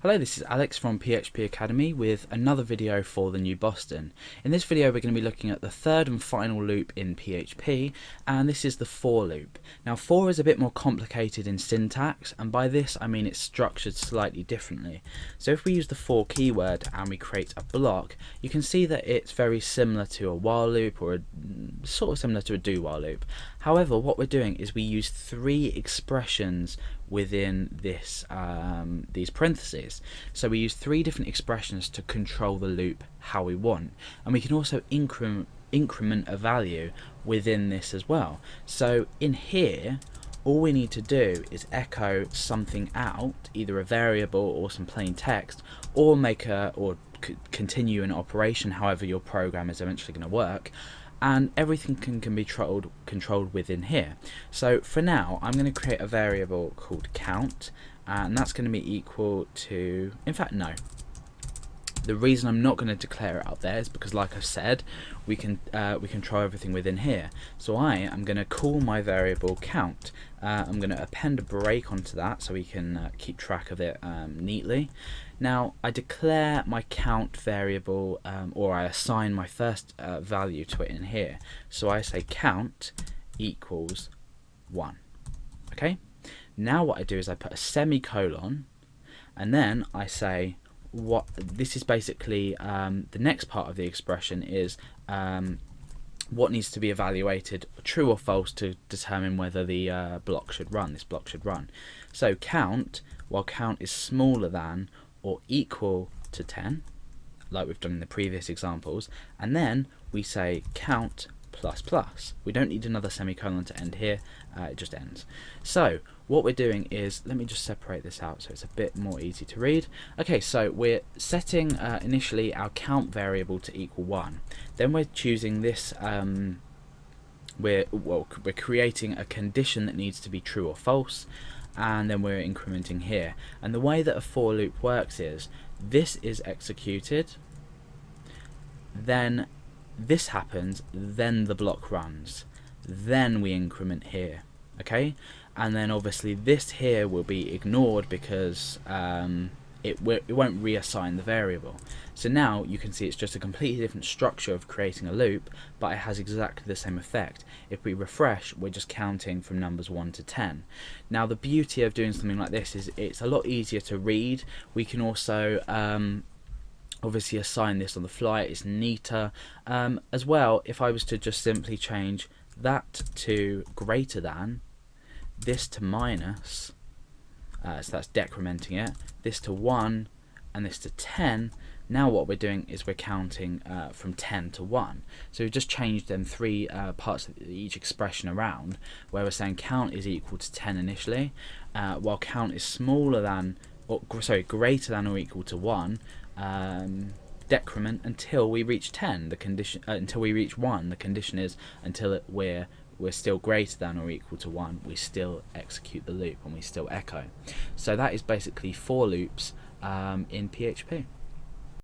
Hello, this is Alex from PHP Academy with another video for the new Boston. In this video we're going to be looking at the third and final loop in PHP, and this is the for loop. Now for is a bit more complicated in syntax, and by this I mean it's structured slightly differently. So if we use the for keyword and we create a block, you can see that it's very similar to a while loop, or sort of similar to a do while loop. However, what we're doing is we use three expressions within this these parentheses. So we use three different expressions to control the loop how we want, and we can also increment a value within this as well. So in here all we need to do is echo something out, either a variable or some plain text, or continue an operation, however your program is eventually going to work, and everything can be controlled within here. So for now I'm going to create a variable called count, and that's going to be equal to, in fact no, the reason I'm not going to declare it out there is because, like I said, we can control everything within here. So I am going to call my variable count. I'm going to append a break onto that so we can keep track of it neatly. Now I declare my count variable, or I assign my first value to it in here. So I say count equals 1. Okay. Now what I do is I put a semicolon, and then I say what this is basically the next part of the expression is what needs to be evaluated, true or false, to determine whether the block should run. This block should run. So count, while count is smaller than or equal to 10, like we've done in the previous examples, and then we say count plus plus. We don't need another semicolon to end here, it just ends. So what we're doing is, let me just separate this out so it's a bit more easy to read. Okay, so we're setting initially our count variable to equal 1. Then we're choosing this, we're creating a condition that needs to be true or false, and then we're incrementing here. And the way that a for loop works is, this is executed, then this happens, then the block runs, then we increment here, okay? And then obviously this here will be ignored because it won't reassign the variable. So now you can see it's just a completely different structure of creating a loop, but it has exactly the same effect. If we refresh, we're just counting from numbers 1 to 10. Now the beauty of doing something like this is it's a lot easier to read. We can also obviously assign this on the fly. It's neater as well. If I was to just simply change that to greater than, this to minus, so that's decrementing it, this to 1, and this to 10, now what we're doing is we're counting from 10 to 1. So we've just changed them three parts of each expression around, where we're saying count is equal to 10 initially, while count is smaller than, or sorry, greater than or equal to 1, decrement until we reach 10. The condition until we reach 1. The condition is until we're still greater than or equal to 1. We still execute the loop and we still echo. So that is basically for loops in PHP.